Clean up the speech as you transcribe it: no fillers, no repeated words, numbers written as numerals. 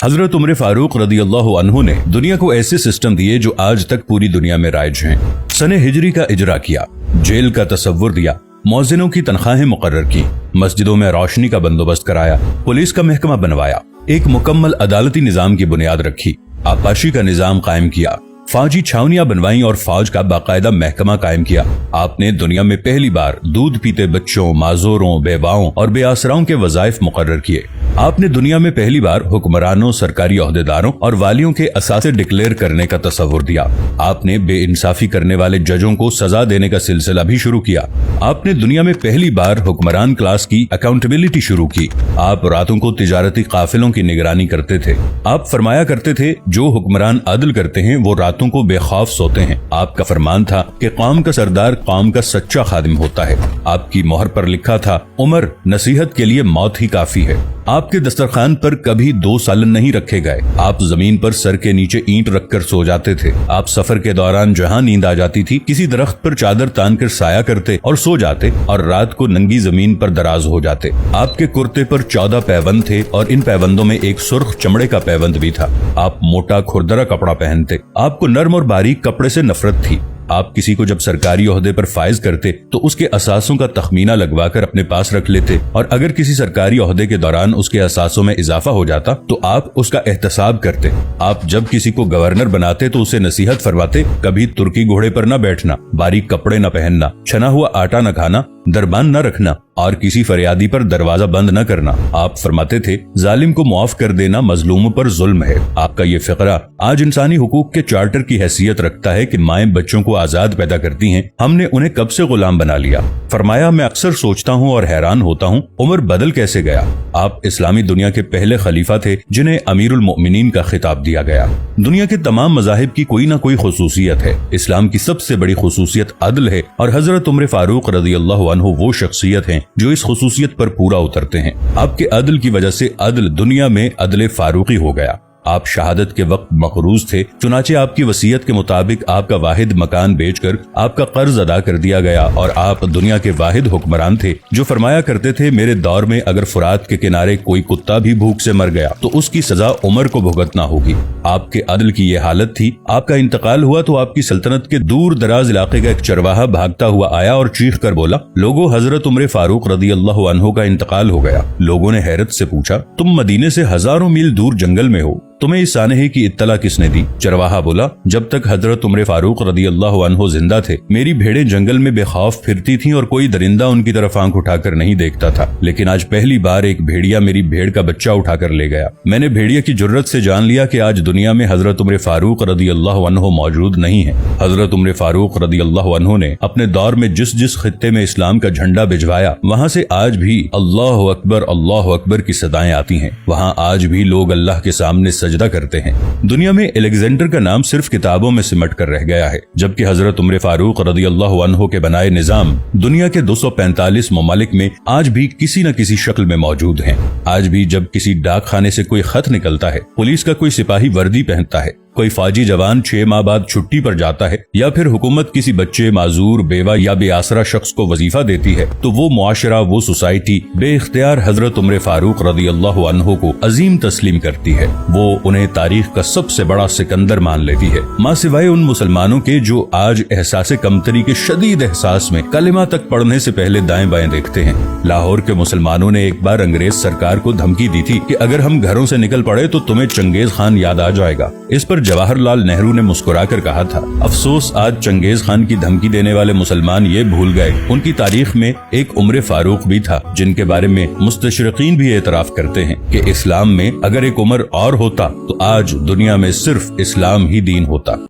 हजरत उमर फारूक रदी अल्लाह अन्हु ने दुनिया को ऐसे सिस्टम दिए जो आज तक पूरी दुनिया में राइज हैं। सने हिजरी का इजरा किया, जेल का तसव्वुर दिया, मौजिनों की तनख्वाहें मुकर्रर की, मस्जिदों में रोशनी का बंदोबस्त कराया, पुलिस का महकमा बनवाया, एक मुकम्मल अदालती निजाम की बुनियाद रखी, आपाशी का निजाम कायम किया, फौजी छावनियां बनवाई और फौज का बाकायदा महकमा कायम किया। आपने दुनिया में पहली बार दूध पीते बच्चों, माजूरों, बेवाओं और बेआसराओं के वज़ाइफ मुकर्रर किए। आपने दुनिया में पहली बार हुक्मरानों, सरकारी ओहदेदारों और वालियों के असासे डिक्लेयर करने का तसव्वुर दिया। आपने बेइंसाफी करने वाले जजों को सजा देने का सिलसिला भी शुरू किया। आपने दुनिया में पहली बार हुक्मरान क्लास की अकाउंटेबिलिटी शुरू की। आप रातों को तिजारती काफिलों की निगरानी करते थे। आप फरमाया करते थे, जो हुक्मरान अदल करते हैं वो रातों को बेखौफ सोते हैं। आपका फरमान था कि कौम का सरदार कौम का सच्चा खादिम होता है। आपकी मोहर पर लिखा था, उमर नसीहत के लिए मौत ही काफी है। आपके दस्तरखान पर कभी 2 सालन नहीं रखे गए। आप जमीन पर सर के नीचे ईंट रखकर सो जाते थे। आप सफर के दौरान जहां नींद आ जाती थी, किसी दरख्त पर चादर तान कर साया करते और सो जाते और रात को नंगी जमीन पर दराज हो जाते। आपके कुर्ते पर 14 पैबंद थे और इन पैबंदों में एक सुर्ख चमड़े का पैबंद भी था। आप मोटा खुरदरा कपड़ा पहनते। आपको नर्म और बारीक कपड़े से नफरत थी। आप किसी को जब सरकारी ओहदे पर फाइज करते तो उसके असासों का तखमीना लगवाकर अपने पास रख लेते और अगर किसी सरकारी ओहदे के दौरान उसके असासों में इजाफा हो जाता तो आप उसका एहतसाब करते। आप जब किसी को गवर्नर बनाते तो उसे नसीहत फरमाते, कभी तुर्की घोड़े पर न बैठना, बारीक कपड़े न पहनना, छना हुआ आटा न खाना, दरबान न रखना और किसी फरियादी पर दरवाजा बंद न करना। आप फरमाते थे, जालिम को मुआफ कर देना मजलूमों पर जुल्म है। आपका ये फिक्रा आज इंसानी हुकूक के चार्टर की हैसियत रखता है कि माएं बच्चों को आजाद पैदा करती हैं, हमने उन्हें कब से गुलाम बना लिया। फरमाया, मैं अक्सर सोचता हूँ और हैरान होता हूँ, उमर बदल कैसे गया। आप इस्लामी दुनिया के पहले खलीफा थे जिन्हें अमीरुल मोमिनीन का खिताब दिया गया। दुनिया के तमाम मज़ाहिब की कोई न कोई खुसूसियत है। इस्लाम की सबसे बड़ी खुसूसियत अदल है और हजरत उमर फारूक रज़ी अल्लाहु अन्हु वो शख्सियत हैं जो इस खुसूसियत पर पूरा उतरते हैं। आपके अदल की वजह से अदल दुनिया में अदल फारूकी हो गया। आप शहादत के वक्त मकरूज थे, चुनाचे आपकी वसीयत के मुताबिक आपका वाहिद मकान बेचकर आपका कर्ज अदा कर दिया गया और आप दुनिया के वाहिद हुक्मरान थे जो फरमाया करते थे, मेरे दौर में अगर फुरात के किनारे कोई कुत्ता भी भूख से मर गया तो उसकी सजा उमर को भुगतना होगी। आपके अदल की ये हालत थी। आपका इंतकाल हुआ तो आपकी सल्तनत के दूर दराज इलाके का एक चरवाहा भागता हुआ आया और चीख कर बोला, लोगों, हजरत उमर फारूक रदी अल्लाह अन्हु का इंतकाल हो गया। लोगों ने हैरत से पूछा, तुम मदीने से हजारों मील दूर जंगल में हो, तुम्हें इस सानहे की इत्तला किसने दी। चरवाहा बोला, जब तक हजरत उमर फारूक रदी अल्लाह अन्हु जिंदा थे मेरी भेड़ें जंगल में बेखौफ फिरती थीं और कोई दरिंदा उनकी तरफ आंख उठाकर नहीं देखता था, लेकिन आज पहली बार एक भेड़िया मेरी भेड़ का बच्चा उठाकर ले गया। मैंने भेड़िया की जुर्रत से जान लिया कि आज दुनिया में हजरत उमर फारूक रदी अल्लाह अन्हु मौजूद नहीं है। हजरत उमर फारूक रदी अल्लाह अन्हु ने अपने दौर में जिस जिस खित्ते में इस्लाम का झंडा भिजवाया वहाँ से आज भी अल्लाह अकबर की सदाएं आती हैं। वहाँ आज भी लोग अल्लाह के सामने सजदा करते हैं। दुनिया में अलेक्जेंडर का नाम सिर्फ किताबों में सिमट कर रह गया है, जबकि हजरत उमर फारूक रदी अल्लाह अन्हु के बनाए निजाम दुनिया के 245 ममालिक में आज भी किसी न किसी शक्ल में मौजूद हैं। आज भी जब किसी डाक खाने से कोई खत निकलता है, पुलिस का कोई सिपाही वर्दी पहनता है, कोई फौजी जवान 6 माह बाद छुट्टी पर जाता है या फिर हुकूमत किसी बच्चे, माजूर, बेवा या बेआसरा शख्स को वजीफा देती है तो वो मुआशरा, वो सोसाइटी बेइख्तियार हजरत उमर फारूक रदी अल्लाह अन्हु को अजीम तस्लीम करती है। वो उन्हें तारीख का सबसे बड़ा सिकंदर मान लेती है, माँ सिवाय उन मुसलमानों के जो आज एहसासे कमतरी के शदीद एहसास में कलिमा तक पढ़ने से पहले दाएं बाएं देखते हैं। लाहौर के मुसलमानों ने एक बार अंग्रेज सरकार को धमकी दी थी कि अगर हम घरों से निकल पड़े तो तुम्हें चंगेज खान याद आ जाएगा। इस पर जवाहरलाल नेहरू ने मुस्कुराकर कहा था, अफसोस आज चंगेज खान की धमकी देने वाले मुसलमान ये भूल गए उनकी तारीख में एक उमर फारूक भी था, जिनके बारे में मुस्तशरिकीन भी एतराफ करते हैं कि इस्लाम में अगर एक उमर और होता तो आज दुनिया में सिर्फ इस्लाम ही दीन होता।